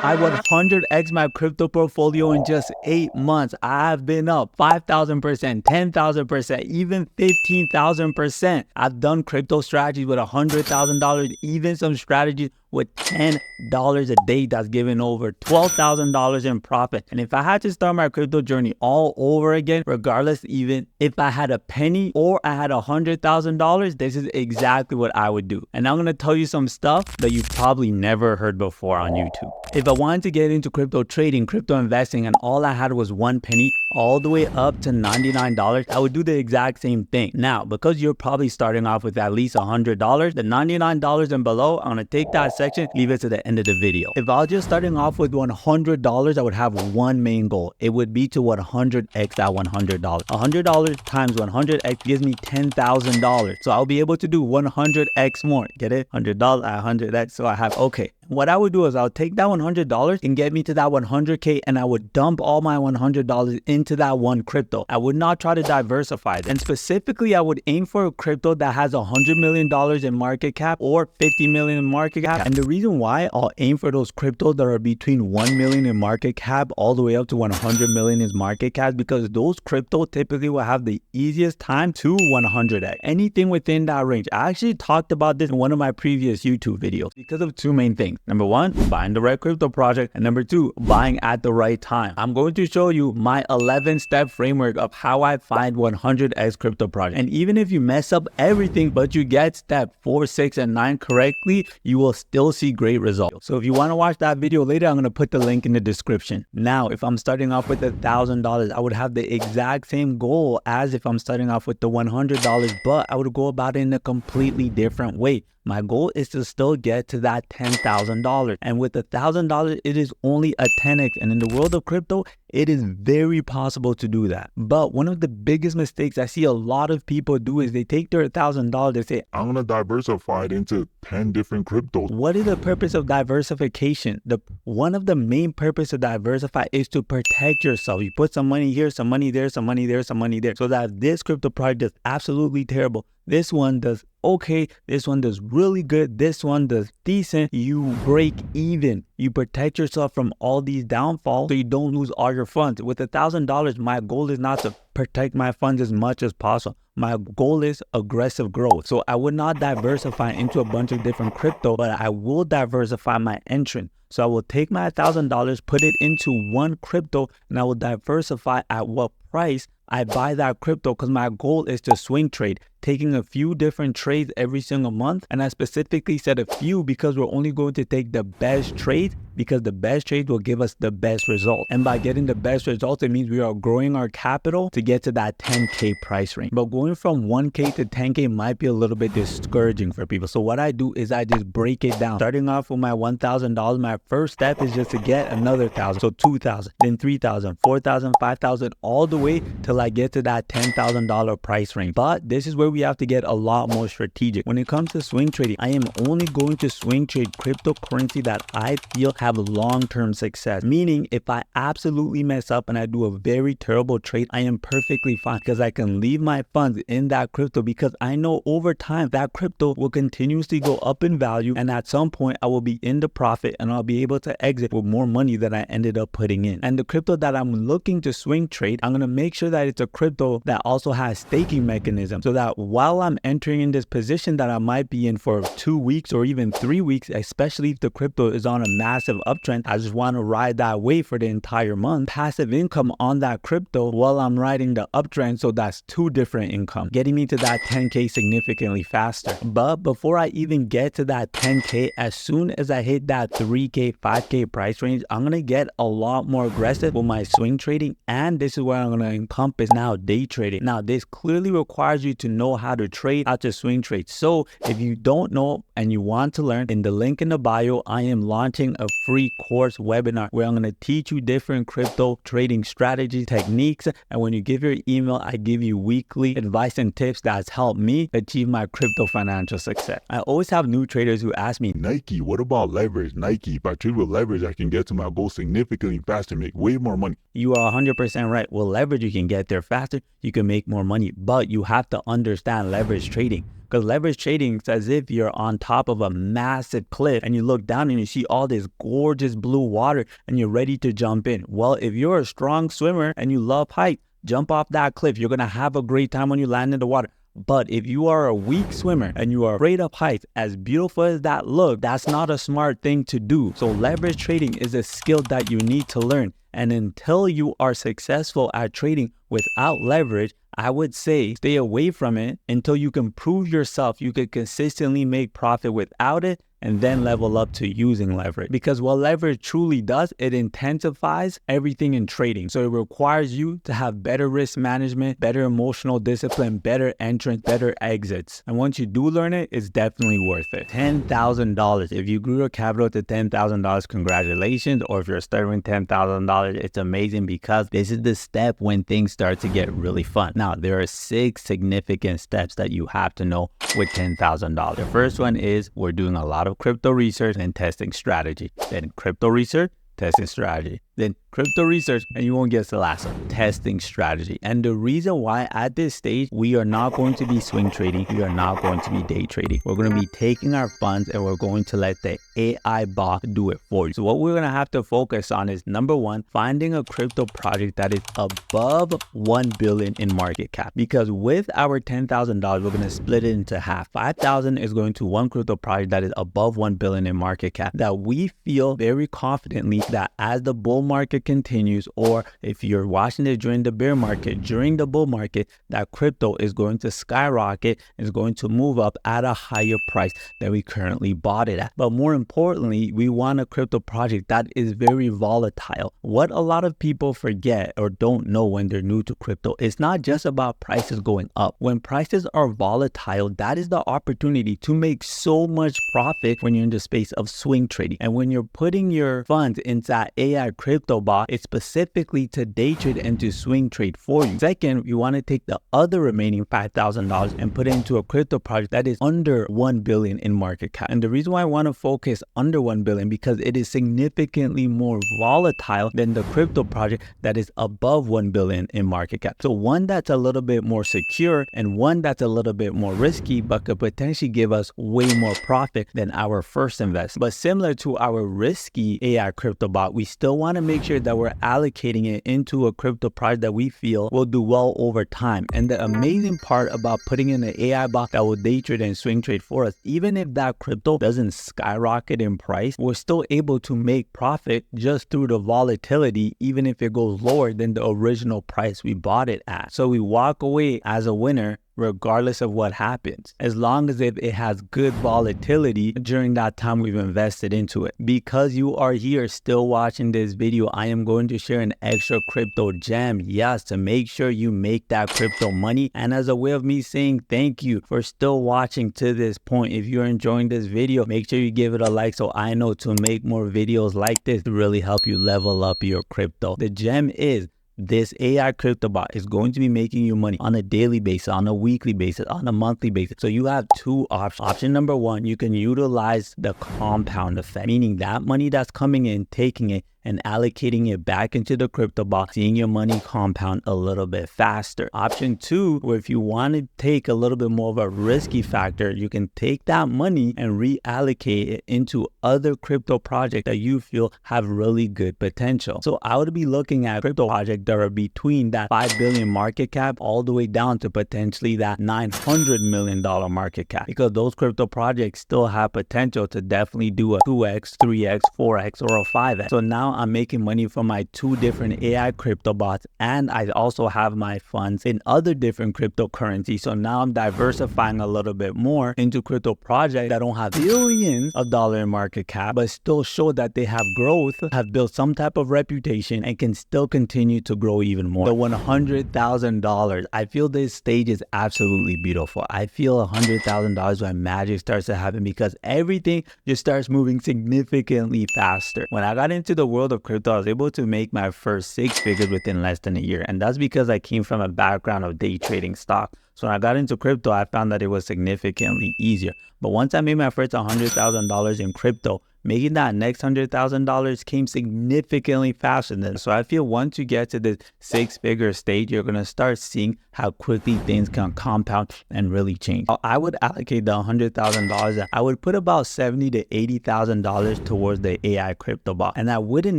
I 100x my crypto portfolio in just 8 months. I've been up 5,000%, 10,000%, even 15,000%. I've done crypto strategies with $100,000, even some strategies with $10 a day that's given over $12,000 in profit. And if I had to start my crypto journey all over again, regardless, even if I had a penny or I had $100,000, this is exactly what I would do. And I'm going to tell you some stuff that you've probably never heard before on YouTube. If I wanted to get into crypto trading, crypto investing, and all I had was 1 penny all the way up to $99, I would do the exact same thing. Now, because you're probably starting off with at least $100, the $99 and below, I'm going to take that section, leave it to the end of the video. If I was just starting off with $100, I would have one main goal. It would be to 100x that $100. $100 times 100x gives me $10,000. So I'll be able to do 100x more. Get it? $100 at 100x. So I have, okay. What I would do is I'll take that $100 and get me to that 100K, and I would dump all my $100 into that one crypto. I would not try to diversify it. And specifically, I would aim for a crypto that has $100 million in market cap or 50 million in market cap. And the reason why I'll aim for those cryptos that are between 1 million in market cap all the way up to 100 million in market cap, because those crypto typically will have the easiest time to 100x. Anything within that range. I actually talked about this in one of my previous YouTube videos because of two main things. Number one, buying the right crypto project. And number two, buying at the right time. I'm going to show you my 11-step framework of how I find 100x crypto project. And even if you mess up everything, but you get step 4, 6, and 9 correctly, you will still see great results. So if you want to watch that video later, I'm going to put the link in the description. Now, if I'm starting off with $1,000, I would have the exact same goal as if I'm starting off with the $100, but I would go about it in a completely different way. My goal is to still get to that $10,000. And with $1,000, it is only a 10x. And in the world of crypto, it is very possible to do that. But one of the biggest mistakes I see a lot of people do is they take their $1,000, they say, I'm going to diversify it into 10 different cryptos. What is the purpose of diversification? One of the main purpose of diversify is to protect yourself. You put some money here, some money there, some money there, some money there. So that if this crypto project is absolutely terrible, this one does okay, this one does really good, this one does decent, you break even. You protect yourself from all these downfalls so you don't lose all your funds. With $1,000, my goal is not to protect my funds as much as possible. My goal is aggressive growth. So I would not diversify into a bunch of different crypto, but I will diversify my entrance. So I will take my $1,000, put it into one crypto, and I will diversify at what price I buy that crypto, because my goal is to swing trade, taking a few different trades every single month. And I specifically said a few because we're only going to take the best trades, because the best trades will give us the best results. And by getting the best results, it means we are growing our capital to get to that 10K price range. But going from 1K to 10K might be a little bit discouraging for people. So what I do is I just break it down. Starting off with my $1,000, my first step is just to get another 1,000. So 2,000, then 3,000, 4,000, 5,000, all the way till I get to that $10,000 price range. But this is where we have to get a lot more strategic. When it comes to swing trading, I am only going to swing trade cryptocurrency that I feel have long-term success. Meaning, if I absolutely mess up and I do a very terrible trade, I am perfectly fine, because I can leave my funds in that crypto, because I know over time that crypto will continuously go up in value, and at some point I will be in the profit and I'll be able to exit with more money than I ended up putting in. And the crypto that I'm looking to swing trade, I'm going to make sure that it's a crypto that also has staking mechanism, so that while I'm entering in this position that I might be in for 2 weeks or even 3 weeks, especially if the crypto is on a massive uptrend, I just want to ride that wave for the entire month. Passive income on that crypto while I'm riding the uptrend. So that's 2 different income, getting me to that 10K significantly faster. But before I even get to that 10K, as soon as I hit that 3K, 5K price range, I'm going to get a lot more aggressive with my swing trading. And this is where I'm going to encompass now day trading. Now, this clearly requires you to know how to trade, how to swing trade. So if you don't know and you want to learn, in the link in the bio, I am launching a free course webinar where I'm going to teach you different crypto trading strategies, techniques. And when you give your email, I give you weekly advice and tips that's helped me achieve my crypto financial success. I always have new traders who ask me, Naicke, what about leverage? Naicke, if I trade with leverage, I can get to my goal significantly faster, make way more money. You are 100% right. With leverage, you can get there faster, you can make more money, but you have to understand understand leverage trading. Because leverage trading is as if you're on top of a massive cliff and you look down and you see all this gorgeous blue water and you're ready to jump in. Well, if you're a strong swimmer and you love height, jump off that cliff. You're going to have a great time when you land in the water. But if you are a weak swimmer and you are afraid of heights, as beautiful as that look, that's not a smart thing to do. So leverage trading is a skill that you need to learn. And until you are successful at trading without leverage, I would say stay away from it until you can prove yourself you could consistently make profit without it, and then level up to using leverage. Because what leverage truly does, it intensifies everything in trading. So it requires you to have better risk management, better emotional discipline, better entrance, better exits. And once you do learn it, it's definitely worth it. $10,000. If you grew your capital to $10,000, congratulations. Or if you're starting $10,000, it's amazing, because this is the step when things start to get really fun. Now, there are 6 significant steps that you have to know with $10,000. The first one is we're doing a lot of crypto research and testing strategy. Then crypto research, testing strategy. Then crypto research, and you won't guess the last one, testing strategy. And the reason why at this stage, we are not going to be swing trading, we are not going to be day trading. We're going to be taking our funds and we're going to let the AI bot do it for you. So what we're going to have to focus on is, number one, finding a crypto project that is above 1 billion in market cap. Because with our $10,000, we're going to split it into half. 5,000 is going to one crypto project that is above 1 billion in market cap, that we feel very confidently that as the bull market continues, or if you're watching it during the bear market, during the bull market, that crypto is going to skyrocket, is going to move up at a higher price than we currently bought it at. But more importantly, we want a crypto project that is very volatile. What a lot of people forget or don't know when they're new to crypto, it's not just about prices going up. When prices are volatile, that is the opportunity to make so much profit when you're in the space of swing trading. And when you're putting your funds into that AI crypto bot, it's specifically to day trade and to swing trade for you. Second, you want to take the other remaining $5,000 and put it into a crypto project that is under 1 billion in market cap. And the reason why I want to focus under 1 billion, because it is significantly more volatile than the crypto project that is above 1 billion in market cap. So one that's a little bit more secure and one that's a little bit more risky, but could potentially give us way more profit than our first investment. But similar to our risky AI crypto bot, we still want to make sure that we're allocating it into a crypto project that we feel will do well over time. And the amazing part about putting in an AI bot that will day trade and swing trade for us, even if that crypto doesn't skyrocket in price, we're still able to make profit just through the volatility, even if it goes lower than the original price we bought it at. So we walk away as a winner regardless of what happens, as long as if it has good volatility during that time we've invested into it. Because you are here still watching this video, I am going to share an extra crypto gem, yes, to make sure you make that crypto money, and as a way of me saying thank you for still watching to this point. If you're enjoying this video, make sure you give it a like so I know to make more videos like this to really help you level up your crypto. The gem is this AI crypto bot is going to be making you money on a daily basis, on a weekly basis, on a monthly basis. So you have 2 options. Option number 1, you can utilize the compound effect, meaning that money that's coming in, taking it and allocating it back into the crypto bot, seeing your money compound a little bit faster. Option 2, where if you want to take a little bit more of a risky factor, you can take that money and reallocate it into other crypto projects that you feel have really good potential. So I would be looking at crypto projects that are between that 5 billion market cap all the way down to potentially that $900 million market cap, because those crypto projects still have potential to definitely do a 2x, 3x, 4x, or a 5x. So now I'm making money from my 2 different AI crypto bots, and I also have my funds in other different cryptocurrencies. So now I'm diversifying a little bit more into crypto projects that don't have billions of dollars in market cap, but still show that they have growth, have built some type of reputation, and can still continue to grow even more. The $100,000, I feel this stage is absolutely beautiful. I feel $100,000 when magic starts to happen, because everything just starts moving significantly faster. When I got into the world of crypto, I was able to make my first 6 figures within less than a year. And that's because I came from a background of day trading stock. So when I got into crypto, I found that it was significantly easier. But once I made my first $100,000 in crypto, making that next $100,000 came significantly faster than. So I feel once you get to the 6-figure stage, you're going to start seeing how quickly things can compound and really change. I would allocate the $100,000. I would put about $70,000 to $80,000 towards the AI crypto bot. And I wouldn't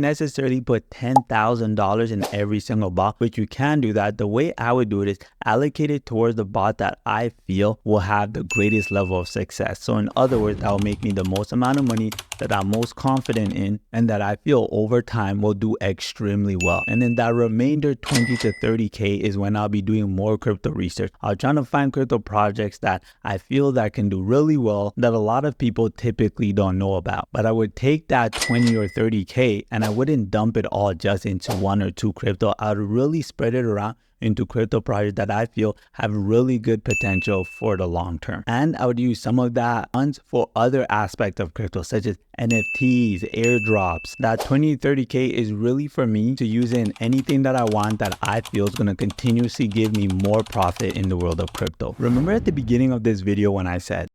necessarily put $10,000 in every single bot, but you can do that. The way I would do it is allocate it towards the bot that I feel will have the greatest level of success. So in other words, that will make me the most amount of money that I'm most confident in and that I feel over time will do extremely well. And then that remainder 20 to 30K is when I'll be doing more crypto research. I'll try to find crypto projects that I feel that can do really well that a lot of people typically don't know about. But I would take that 20 or 30K and I wouldn't dump it all just into 1 or 2 crypto. I would really spread it around into crypto projects that I feel have really good potential for the long term. And I would use some of that funds for other aspects of crypto, such as NFTs, airdrops. That 20 to 30K is really for me to use in anything that I want that I feel is going to continuously give me more profit in the world of crypto. Remember at the beginning of this video when I said,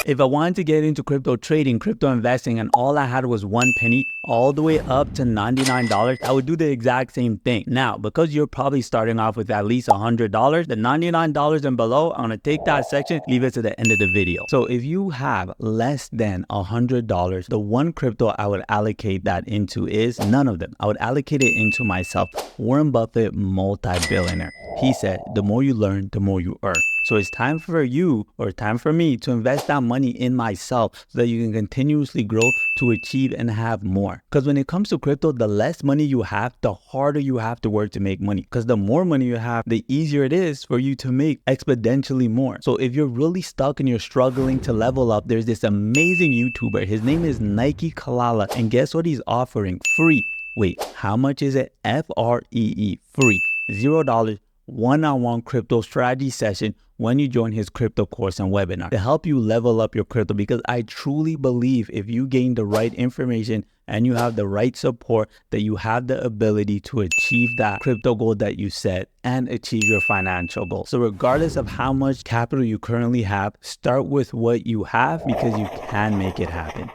if I wanted to get into crypto trading, crypto investing, and all I had was 1 penny all the way up to $99, I would do the exact same thing. Now, because you're probably starting off with at least $100, the $99 and below, I'm gonna take that section, leave it to the end of the video. So if you have less than $100, the one crypto I would allocate that into is none of them. I would allocate it into myself. Warren Buffett, multi-billionaire. He said, the more you learn, the more you earn. So it's time for you or time for me to invest that money in myself so that you can continuously grow to achieve and have more. Because when it comes to crypto, the less money you have, the harder you have to work to make money. Because the more money you have, the easier it is for you to make exponentially more. So if you're really stuck and you're struggling to level up, there's this amazing YouTuber. His name is Naicke. And guess what he's offering? Free. Wait, how much is it? Free. Free. $0. One-on-one crypto strategy session when you join his crypto course and webinar to help you level up your crypto, because I truly believe if you gain the right information and you have the right support, that you have the ability to achieve that crypto goal that you set and achieve your financial goal. So regardless of how much capital you currently have, start with what you have because you can make it happen.